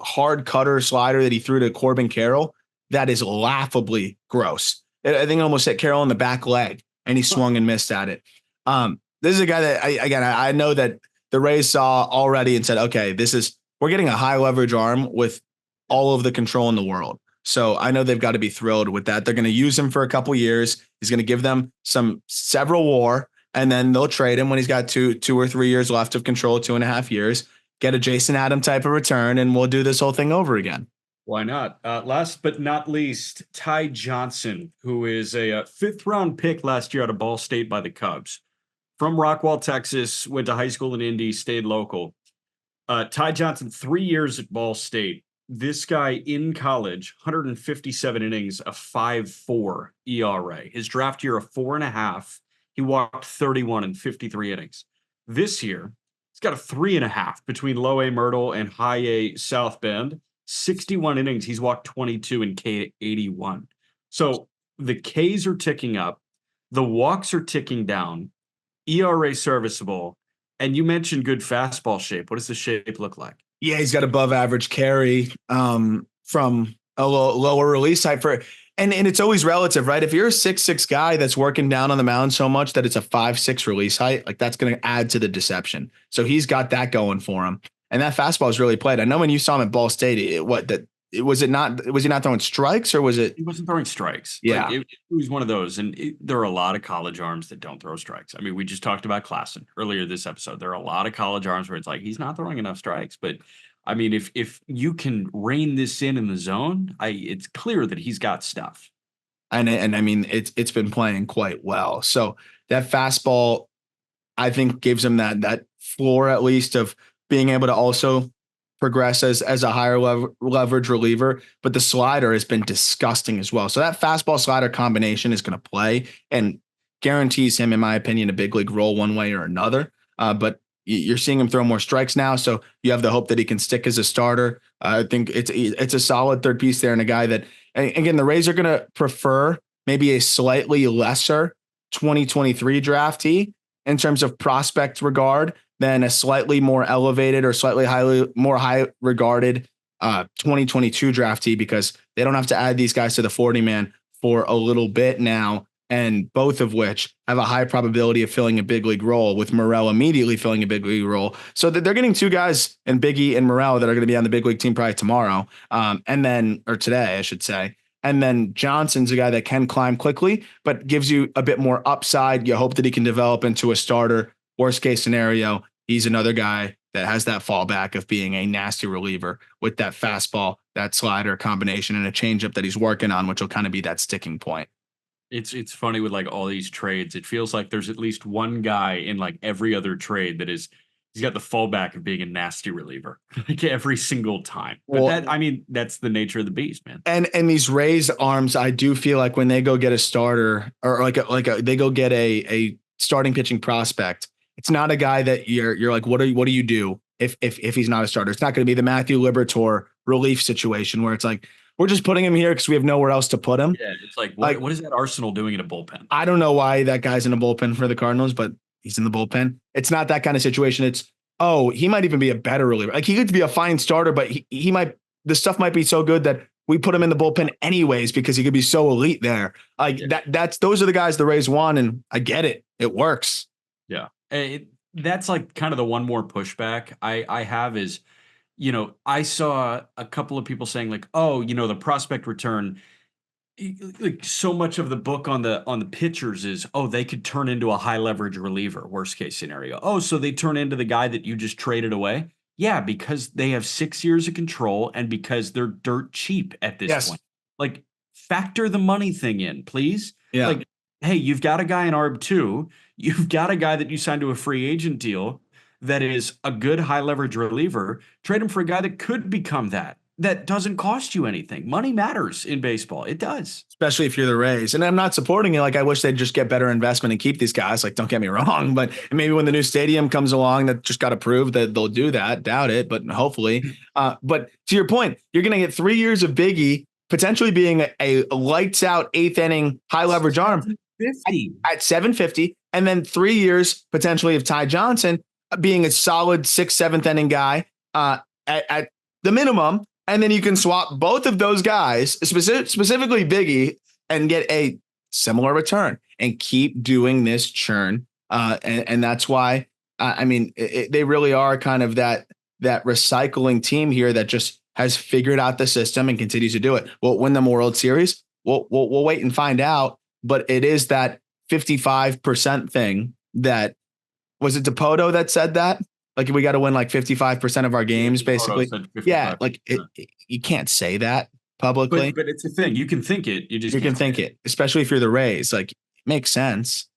hard cutter slider that he threw to Corbin Carroll that is laughably gross. I think it almost hit Carroll in the back leg and he swung and missed at it. This is a guy that I know that the Rays saw already and said, okay, we're getting a high leverage arm with all of the control in the world. So I know they've got to be thrilled with that. They're going to use him for a couple years. He's going to give them several WAR, and then they'll trade him when he's got 2 or 3 years left of control, 2.5 years, get a Jason Adam type of return, and we'll do this whole thing over again. Why not? Last but not least, Ty Johnson, who is a fifth-round pick last year out of Ball State by the Cubs. From Rockwall, Texas, went to high school in Indy, stayed local. Ty Johnson, 3 years at Ball State. This guy in college, 157 innings, a 5.4 ERA. His draft year, a 4.5. He walked 31 in 53 innings. This year, he's got a 3.5 between low A Myrtle and high A South Bend. 61 innings. He's walked 22 in K 81. So the Ks are ticking up. The walks are ticking down. ERA serviceable. And you mentioned good fastball shape. What does the shape look like? Yeah, he's got above average carry from a lower release height and it's always relative, right? If you're a 6'6" guy that's working down on the mound so much that it's a 5'6" release height, like that's going to add to the deception. So he's got that going for him. And that fastball is really played. I know when you saw him at Ball State, was he not throwing strikes or was it? He wasn't throwing strikes. Yeah. Like it was one of those. And there are a lot of college arms that don't throw strikes. I mean, we just talked about Klassen earlier this episode. There are a lot of college arms where it's like, he's not throwing enough strikes. But I mean, if you can rein this in the zone, it's clear that he's got stuff. And I mean, it's been playing quite well. So that fastball, I think, gives him that floor at least of being able to also progress as a higher leverage reliever, but the slider has been disgusting as well. So that fastball slider combination is going to play and guarantees him, in my opinion, a big league role one way or another. But you're seeing him throw more strikes now, so you have the hope that he can stick as a starter. I think it's a solid third piece there, and a guy that, again, the Rays are going to prefer maybe a slightly lesser 2023 draftee in terms of prospect regard than a slightly more elevated or slightly more high regarded 2022 draftee, because they don't have to add these guys to the 40-man for a little bit now, and both of which have a high probability of filling a big league role, with Morel immediately filling a big league role. So they're getting two guys in Bigge and Morel that are going to be on the big league team probably tomorrow, or today, I should say. And then Johnson's a guy that can climb quickly, but gives you a bit more upside. You hope that he can develop into a starter. Worst case scenario, he's another guy that has that fallback of being a nasty reliever with that fastball, that slider combination, and a changeup that he's working on, which will kind of be that sticking point. It's funny with like all these trades. It feels like there's at least one guy in like every other trade that he's got the fallback of being a nasty reliever like every single time. But that's the nature of the beast, man. And these Rays arms, I do feel like when they go get a starter or they go get a starting pitching prospect, it's not a guy that you're like, what do you do if he's not a starter? It's not going to be the Matthew Liberatore relief situation where it's like, we're just putting him here because we have nowhere else to put him. Yeah, it's like what is that Arsenal doing in a bullpen? I don't know why that guy's in a bullpen for the Cardinals, but he's in the bullpen. It's not that kind of situation. It's, he might even be a better reliever. Like, he could be a fine starter, but he might, the stuff might be so good that we put him in the bullpen anyways because he could be so elite there. Like those are the guys the Rays want, and I get it. It works. Yeah. That's like kind of the one more pushback I have is, I saw a couple of people saying like, the prospect return, like so much of the book on the pitchers is, they could turn into a high leverage reliever, worst case scenario. So they turn into the guy that you just traded away. Yeah, because they have 6 years of control and because they're dirt cheap at this point. Like, factor the money thing in, please. Yeah. Like, hey, you've got a guy in ARB 2. You've got a guy that you signed to a free agent deal that is a good high leverage reliever. Trade him for a guy that could become that. That doesn't cost you anything. Money matters in baseball. It does. Especially if you're the Rays. And I'm not supporting it. Like, I wish they'd just get better investment and keep these guys. Like, don't get me wrong. But maybe when the new stadium comes along that just got approved, that they'll do that. Doubt it, but hopefully. But to your point, you're going to get 3 years of Bigge potentially being a lights out 8th inning high leverage arm at 750. And then 3 years potentially of Ty Johnson being a solid 6th, 7th inning guy at the minimum. And then you can swap both of those guys, specifically Bigge, and get a similar return and keep doing this churn. And that's why, they really are kind of that recycling team here that just has figured out the system and continues to do it. Will it win them a World Series? We'll wait and find out. But it is that 55% thing that, was it Dipoto that said that? Like we got to win like 55% of our games, basically. Yeah, like you can't say that publicly. But it's a thing. You can think it. You can think it, especially if you're the Rays. Like, it makes sense.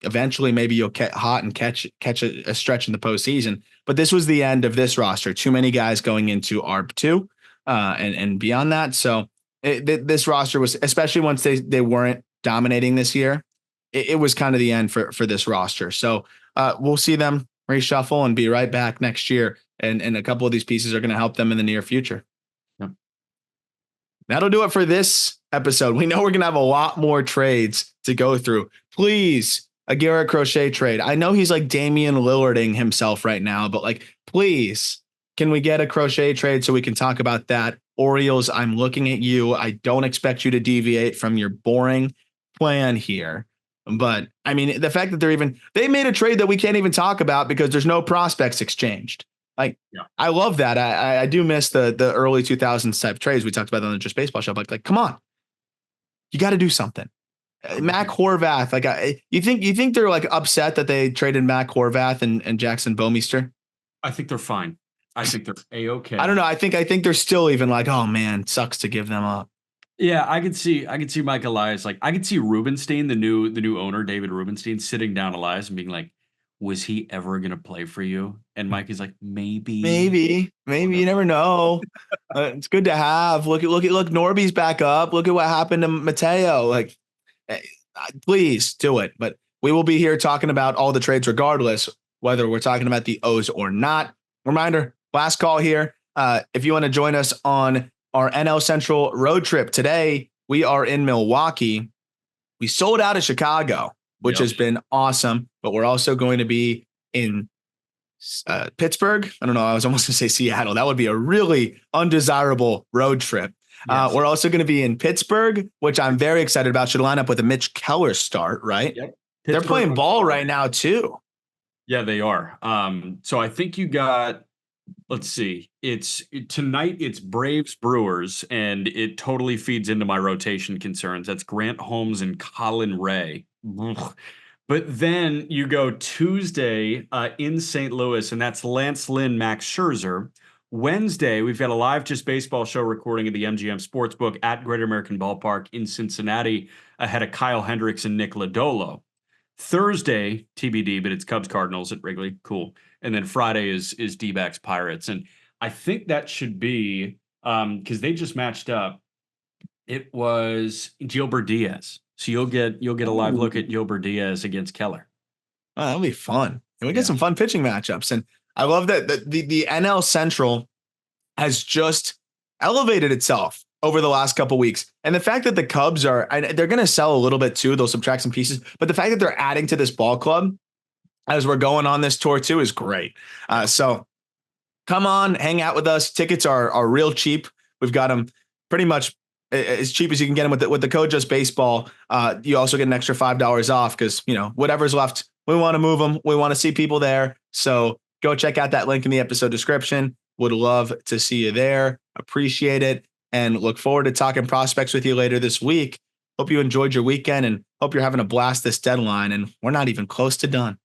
Eventually, maybe you'll get hot and catch a stretch in the postseason. But this was the end of this roster. Too many guys going into ARB2 and beyond that. So this roster was, especially once they weren't dominating this year, it was kind of the end for this roster. So we'll see them reshuffle and be right back next year. And a couple of these pieces are going to help them in the near future. Yep. That'll do it for this episode. We know we're going to have a lot more trades to go through. Please, a Garrett Crochet trade. I know he's like Damian Lillarding himself right now, but like, please, can we get a Crochet trade so we can talk about that? Orioles, I'm looking at you. I don't expect you to deviate from your boring plan here. But I mean, the fact that they made a trade that we can't even talk about because there's no prospects exchanged. Like, yeah. I love that. I do miss the early 2000s type trades we talked about on the Just Baseball show. Like, come on, you got to do something. Mac Horvath, like, you think they're like upset that they traded Mac Horvath and Jackson Bomeister? I think they're fine. I think they're A-okay. I don't know. I think they're still even like, oh man, sucks to give them up. Yeah, I could see Mike Elias. Like, I could see Rubenstein, the new owner, David Rubenstein, sitting down Elias and being like, was he ever going to play for you? And Mike is like, maybe. You never know. It's good to have. Look, Norby's back up. Look at what happened to Mateo. Like, please do it. But we will be here talking about all the trades regardless, whether we're talking about the O's or not. Reminder, last call here. If you want to join us on our NL Central road trip today, we are in Milwaukee. We sold out of Chicago, which has been awesome, but we're also going to be in Pittsburgh. I don't know. I was almost going to say Seattle. That would be a really undesirable road trip. Yes. We're also going to be in Pittsburgh, which I'm very excited about. Should line up with a Mitch Keller start, right? Yep. They're playing ball right now too. Yeah, they are. So I think you got, let's see, tonight it's Braves Brewers, and it totally feeds into my rotation concerns. That's Grant Holmes and Colin Ray. But then you go Tuesday in St. Louis, and that's Lance Lynn, Max Scherzer. Wednesday, we've got a live Just Baseball show recording at the MGM Sportsbook at Great American Ballpark in Cincinnati ahead of Kyle Hendricks and Nick Lodolo. Thursday, TBD, but it's Cubs Cardinals at Wrigley. Cool. And then Friday is D-backs Pirates. And I think that should be, because they just matched up, it was Gilbert Diaz. So you'll get a live look at Gilbert Diaz against Keller. Oh, that'll be fun. And we get some fun pitching matchups. And I love that the NL Central has just elevated itself over the last couple of weeks. And the fact that the Cubs they're going to sell a little bit too, they'll subtract some pieces, but the fact that they're adding to this ball club as we're going on this tour too is great. So come on, hang out with us. Tickets are real cheap. We've got them pretty much as cheap as you can get them with the code Just Baseball. You also get an extra $5 off because, whatever's left, we want to move them. We want to see people there. So go check out that link in the episode description. Would love to see you there. Appreciate it. And look forward to talking prospects with you later this week. Hope you enjoyed your weekend and hope you're having a blast this deadline. And we're not even close to done.